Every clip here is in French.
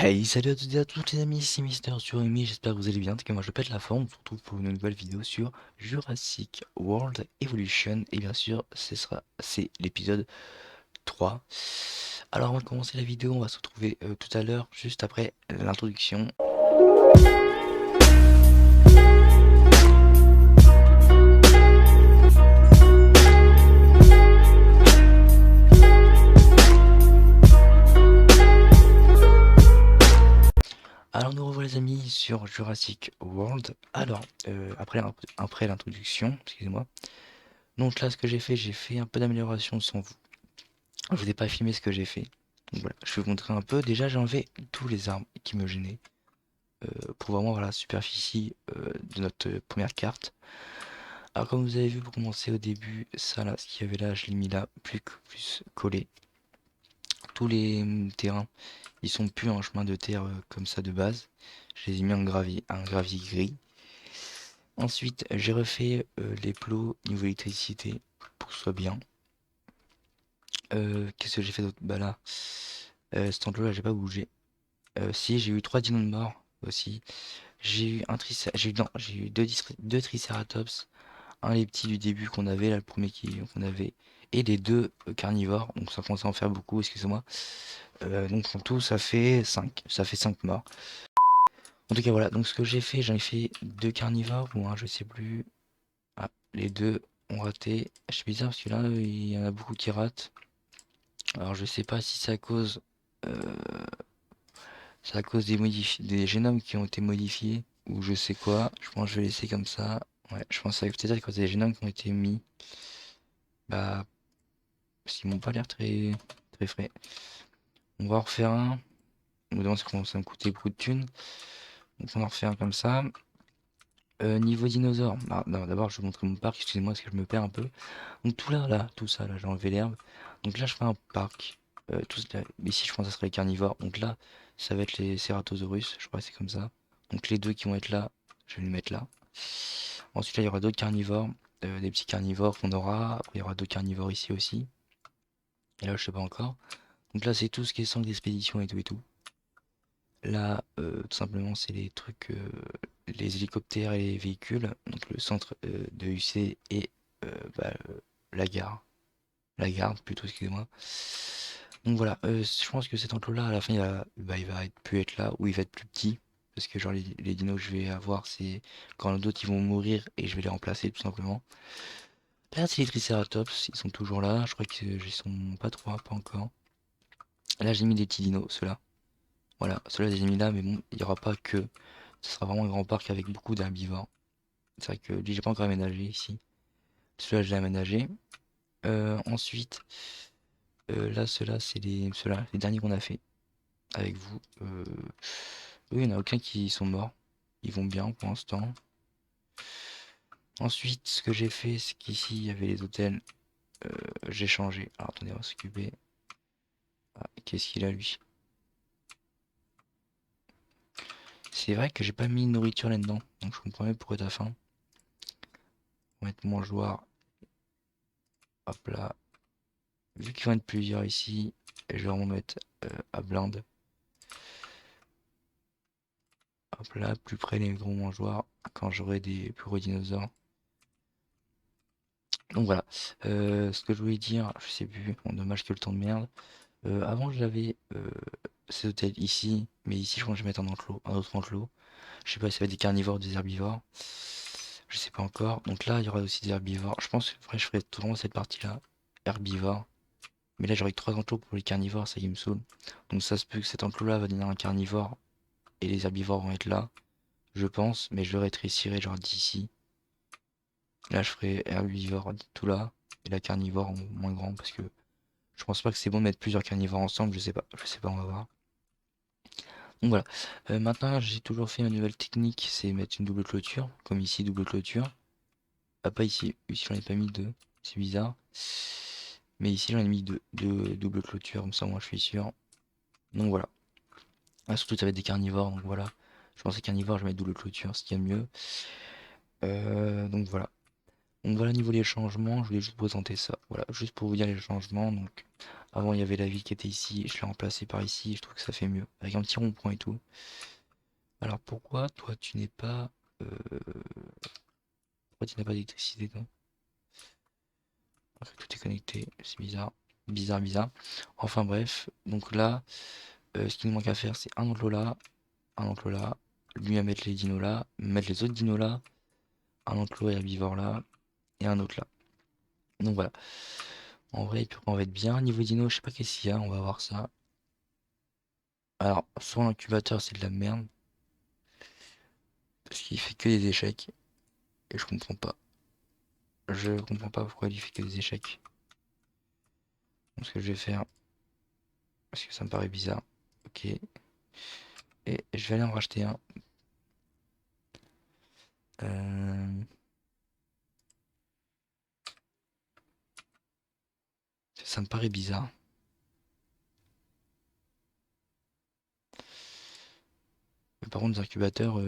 Hey, salut à toutes et à tous les amis, c'est Mister sur Amy, j'espère que vous allez bien, en tout cas moi je pète la forme, on se retrouve pour une nouvelle vidéo sur Jurassic World Evolution, et bien sûr c'est l'épisode 3. Alors avant de commencer la vidéo, on va se retrouver tout à l'heure, juste après l'introduction. Alors nous revoilà les amis sur Jurassic World. Alors, après l'introduction, excusez-moi. Donc là ce que j'ai fait un peu d'amélioration sans vous. Je vous ai pas filmé ce que j'ai fait. Donc voilà, je vais vous montrer un peu. Déjà j'ai enlevé tous les arbres qui me gênaient. Pour vraiment voir la superficie de notre première carte. Alors comme vous avez vu pour commencer au début, ça là, ce qu'il y avait là, je l'ai mis là, plus collé. Tous les terrains, ils sont plus en chemin de terre comme ça de base. Je les ai mis en gravier, un gravier gris. Ensuite, j'ai refait les plots niveau électricité pour que ce soit bien. Qu'est-ce que j'ai fait d'autre? Bah là, cet enclos là, j'ai pas bougé. Si, j'ai eu 3 dinos de mort aussi. J'ai eu un j'ai eu deux Triceratops, un les petits du début qu'on avait, là le premier qu'on avait, et les deux carnivores, donc ça commence à en faire beaucoup, excusez-moi. Donc en tout ça fait 5 morts. En tout cas voilà, donc ce que j'ai fait, j'en ai fait deux carnivores, ou un je sais plus. Ah, les deux ont raté. C'est bizarre parce que là il y en a beaucoup qui ratent. Alors je sais pas si euh, c'est à cause des génomes qui ont été modifiés, ou je sais quoi. Je pense que je vais laisser comme ça. Ouais, je pense que ça peut-être à cause des génomes qui ont été mis. Bah, parce qu'ils m'ont pas l'air très frais. On va en refaire un. On me demande si ça me coûtait beaucoup de thunes. Donc on en refait un comme ça. Niveau dinosaure. Ah, non, d'abord je vais vous montrer mon parc, excusez-moi parce que je me perds un peu. Donc tout ça, là, j'ai enlevé l'herbe. Donc là je fais un parc. Ici je pense que ça serait les carnivores. Donc là, ça va être les Ceratosaurus, je crois que c'est comme ça. Donc les deux qui vont être là, je vais les mettre là. Ensuite là il y aura d'autres carnivores. Des petits carnivores qu'on aura. Après il y aura d'autres carnivores ici aussi. Et là je sais pas encore. Donc là c'est tout ce qui est centre d'expédition et tout et tout. Là, tout simplement, c'est les trucs, les hélicoptères et les véhicules. Donc le centre de UC et bah, la gare. La gare, plutôt, excusez-moi. Donc voilà, je pense que cet enclos-là, à la fin, il va plus être là, ou il va être plus petit. Parce que genre les dinos que je vais avoir, c'est quand d'autres ils vont mourir et je vais les remplacer tout simplement. Là, c'est les Triceratops, ils sont toujours là. Je crois qu'ils sont pas trois, pas encore. Là, j'ai mis des petits dinos, ceux-là. Voilà, ceux-là, je les ai mis là, mais bon, il n'y aura pas que. Ce sera vraiment un grand parc avec beaucoup d'herbivores. C'est vrai que lui, j'ai pas encore aménagé ici. Celui-là, je l'ai aménagé. Ensuite, là, ceux-là, les derniers qu'on a fait avec vous. Eux, il n'y en a aucun qui sont morts. Ils vont bien pour l'instant. Ensuite, ce que j'ai fait, c'est qu'ici, il y avait les hôtels. J'ai changé. Alors, attendez, on va s'occuper. Ah, qu'est-ce qu'il a, lui? C'est vrai que j'ai pas mis de nourriture là-dedans. Donc, je comprends même pourquoi t'as faim. On va mettre mangeoire. Hop là. Vu qu'ils vont être plusieurs ici, je vais vraiment mettre à blinde. Hop là, plus près des gros mangeoires quand j'aurai des plus gros dinosaures. Donc voilà. Ce que je voulais dire, je sais plus, bon, dommage que le temps de merde. Avant j'avais ces hôtels ici, mais ici je pense que je vais mettre un enclos, un autre enclos. Je sais pas si ça va être des carnivores ou des herbivores. Je sais pas encore. Donc là il y aura aussi des herbivores. Je pense que après, je ferai vraiment cette partie-là, herbivore. Mais là j'aurai que 3 enclos pour les carnivores, ça qui me saoule. Donc ça se peut que cet enclos-là va donner un carnivore et les herbivores vont être là, je pense, mais je le rétrécirai genre d'ici. Là, je ferai herbivore tout là, et la carnivore en moins grand, parce que je pense pas que c'est bon de mettre plusieurs carnivores ensemble, je sais pas, on va voir. Donc voilà. Maintenant, j'ai toujours fait ma nouvelle technique, c'est mettre une double clôture, comme ici, double clôture. Ah, pas ici, ici j'en ai pas mis deux, c'est bizarre. Mais ici j'en ai mis deux doubles clôtures, comme ça moi je suis sûr. Donc voilà. Ah, surtout ça va être des carnivores, donc voilà. Je pensais carnivore, je vais mettre double clôture, ce qui est mieux. Donc voilà. Donc voilà, niveau des changements, je voulais juste présenter ça. Voilà, juste pour vous dire les changements. Donc Avant, il y avait la ville qui était ici, je l'ai remplacé par ici, je trouve que ça fait mieux. Avec un petit rond-point et tout. Alors pourquoi toi tu n'es pas... pourquoi tu n'as pas d'électricité toi? Ok, tout est connecté, c'est bizarre. Bizarre, bizarre. Enfin bref, donc là, ce qu'il nous manque à faire, c'est un enclos là, un enclos là, lui à mettre les dinos là, mettre les autres dinos là, un enclos herbivore là, et un autre là. Donc voilà. En vrai, on va être bien. Niveau dino, je sais pas qu'est-ce qu'il y a, on va voir ça. Alors, soit l'incubateur, c'est de la merde, parce qu'il fait que des échecs, et je comprends pas. Je comprends pas pourquoi il fait que des échecs. Donc ce que je vais faire, parce que ça me paraît bizarre. Ok. Et je vais aller en racheter un. Euh, Ça me paraît bizarre. Mais par contre, les incubateurs,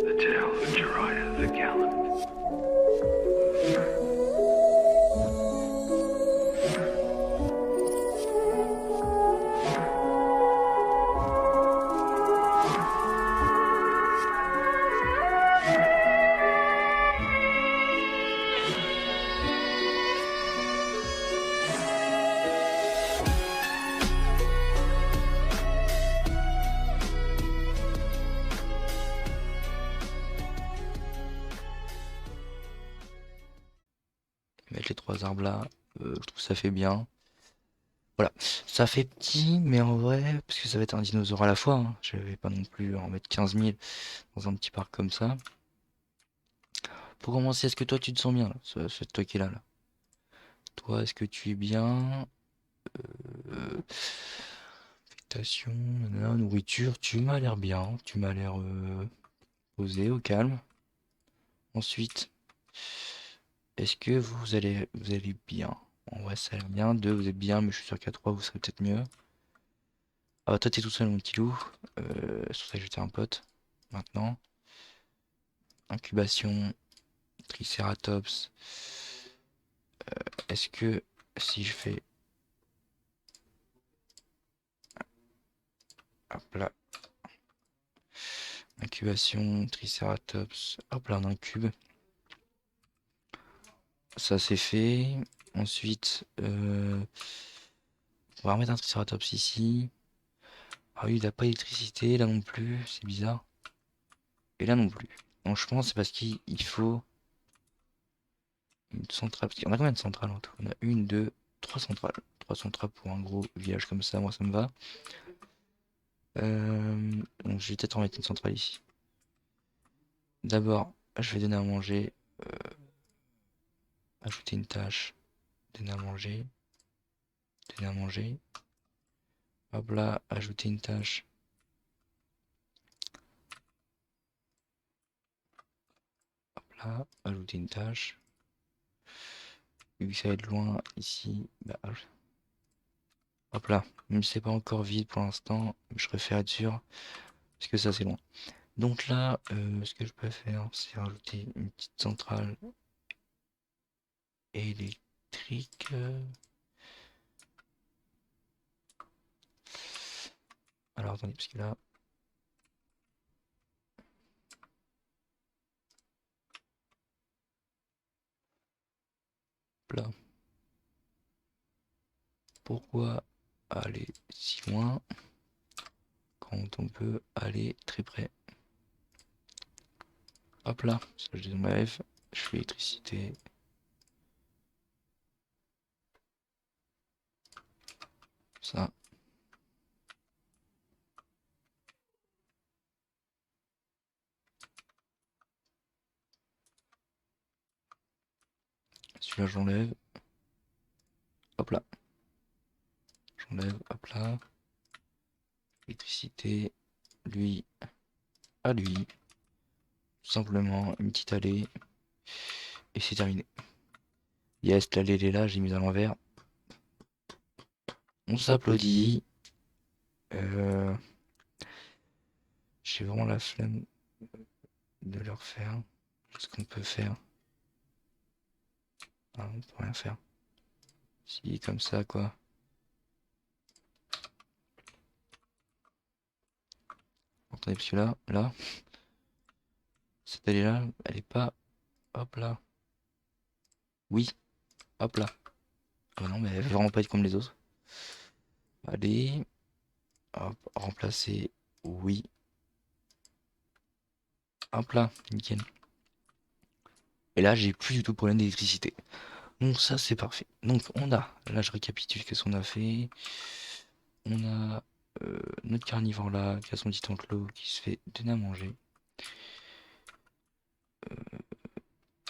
The tale of Jiraiya the Gallant. mettre les trois arbres là, je trouve que ça fait bien. Voilà, ça fait petit, mais en vrai, parce que ça va être un dinosaure à la fois, hein, je vais pas non plus en mettre 15 000 dans un petit parc comme ça. Pour commencer, est-ce que toi tu te sens bien là? C'est toi qui es là, là. Toi, est-ce que tu es bien? Euh, Affectation, nanana, nourriture, tu m'as l'air bien, tu m'as l'air posé, au calme. Ensuite, est-ce que vous allez bien? En vrai, ça a l'air bien. 2, vous êtes bien, mais je suis sûr qu'à 3, vous serez peut-être mieux. Ah bah toi t'es tout seul mon petit loup. C'est pour ça que j'étais un pote. Maintenant. Incubation. Triceratops. Est-ce que si je fais... Hop là. Incubation. Triceratops. Hop là on incube. Ça c'est fait. Ensuite, on va remettre un Triceratops ici. Ah oui, il n'a pas d'électricité, là non plus, c'est bizarre. Et là non plus. Donc je pense que c'est parce qu'il faut une centrale. Parce qu'on a combien de centrales en tout? On a une, deux, trois centrales. Trois centrales pour un gros village comme ça, moi ça me va. Donc je vais peut-être en mettre une centrale ici. D'abord, je vais donner à manger. Ajouter une tâche. Donner à manger. Donner à manger. Hop là, ajouter une tâche. Hop là, ajouter une tâche. Vu que ça va être loin ici, bah, hop là. Même si c'est pas encore vide pour l'instant, je préfère être sûr. Parce que ça c'est loin. Donc là, ce que je peux faire, c'est rajouter une petite centrale électrique. Alors attendez, parce que là, là, pourquoi aller si loin quand on peut aller très près? Hop là, ça je désenlève, je fais l'électricité. Ça, celui-là j'enlève. Hop là, j'enlève, hop là. Électricité, lui, à lui. Tout simplement, une petite allée. Et c'est terminé. Yes, l'allée elle est là, j'ai mis à l'envers. On s'applaudit. Euh, j'ai vraiment la flemme de le refaire. Ce qu'on peut faire. Ah, on peut rien faire. Si, comme ça, quoi. Attendez, parce que là, cette allée-là, elle est pas... Hop là. Oui, hop là. Ah non, mais elle va vraiment pas être comme les autres. Allez, hop, remplacer. Oui, hop là, nickel. Et là, j'ai plus du tout de problème d'électricité. Donc ça, c'est parfait. Donc on a, là je récapitule qu'est-ce qu'on a fait. On a notre carnivore là, qui a son petit enclos, qui se fait donner à manger.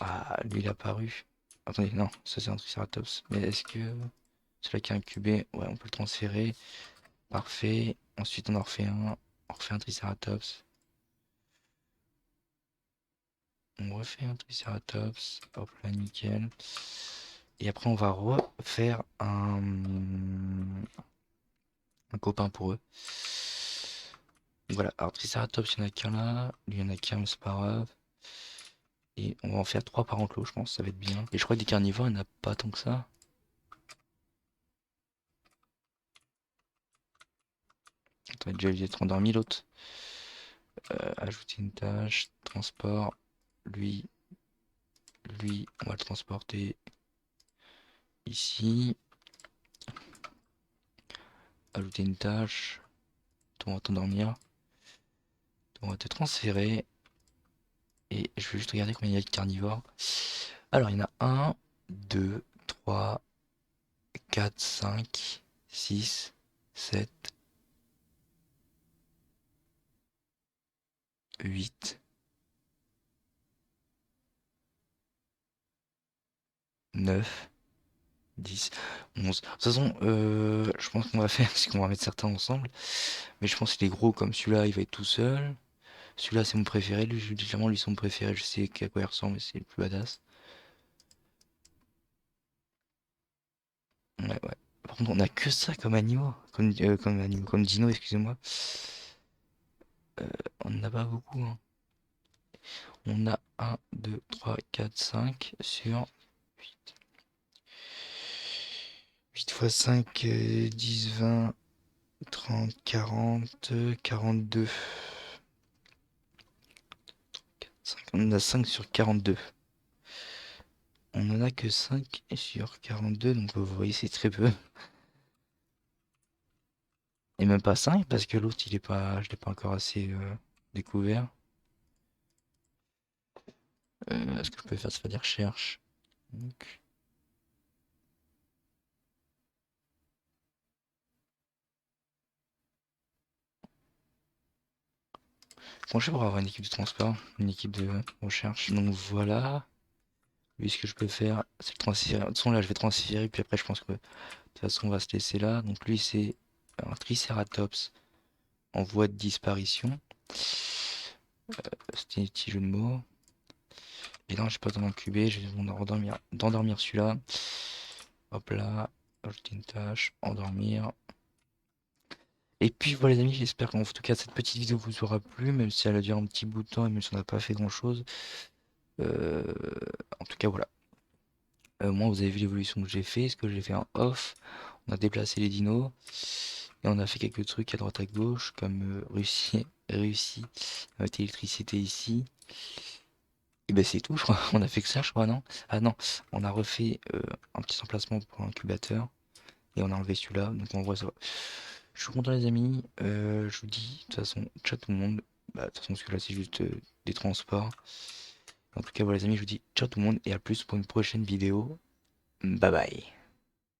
Ah, lui il a apparu. Attendez, non, ça c'est un Triceratops. Mais est-ce que celui-là qui est incubé, ouais, on peut le transférer. Parfait. Ensuite on en refait un. On refait un Triceratops. On refait un Triceratops. Hop là, nickel. Et après on va refaire un copain pour eux. Donc voilà, alors Triceratops, il y en a qu'un là, lui il y en a qu'un, mais c'est pas grave. Et on va en faire trois par enclos, je pense, ça va être bien. Et je crois que des carnivores, il n'y en a pas tant que ça. Attends, déjà il est endormi l'autre. Ajouter une tâche, transport, lui, lui, on va le transporter ici. Ajouter une tâche, toi on va t'endormir. On va te transférer. Et je vais juste regarder combien il y a de carnivores. Alors il y en a un, 2, 3, 4, 5, 6, 7, 8, 9, 10, 11. De toute façon, je pense qu'on va faire, c'est qu'on va mettre certains ensemble. Mais je pense que les gros comme celui-là, il va être tout seul. Celui-là, c'est mon préféré. Lui, clairement, lui, c'est mon préféré. Je sais à quoi il ressemble, mais c'est le plus badass. Ouais, ouais. contre, on a que ça comme animaux. Comme animaux, comme dino, excusez-moi. On n'en a pas beaucoup, hein. On a 1, 2, 3, 4, 5 sur 8. 8 fois 5, 10, 20, 30, 40, 42. On en a 5 sur 42. On en a que 5 sur 42, donc vous voyez, c'est très peu. Et même pas 5 parce que l'autre, je l'ai pas encore assez découvert. Ce que je peux faire, c'est faire des recherches. Donc, comment je fais pour avoir une équipe de transport, une équipe de recherche? Donc voilà. Lui, ce que je peux faire, c'est le transférer. De toute façon, là, je vais transférer, puis après, je pense que de toute façon, on va se laisser là. Donc lui, c'est un Triceratops en voie de disparition. C'était un petit jeu de mots. Et là, j'ai pas besoin d'incuber, je vais d'endormir celui-là. Hop là, ajouter une tâche, endormir. Et puis voilà les amis, j'espère qu'en tout cas cette petite vidéo vous aura plu, même si elle a duré un petit bout de temps et même si on n'a pas fait grand chose. Euh, En tout cas voilà. Moi vous avez vu l'évolution que j'ai fait, ce que j'ai fait en off. On a déplacé les dinos et on a fait quelques trucs à droite à gauche comme réussi à mettre l'électricité ici. Et ben c'est tout, je crois. On a fait que ça, je crois, non? Ah non, on a refait un petit emplacement pour l'incubateur et on a enlevé celui-là, donc on voit ça. Je suis content les amis, je vous dis, de toute façon, ciao tout le monde. Bah, de toute façon, celui-là c'est juste des transports. En tout cas, voilà les amis, je vous dis ciao tout le monde et à plus pour une prochaine vidéo. Bye bye.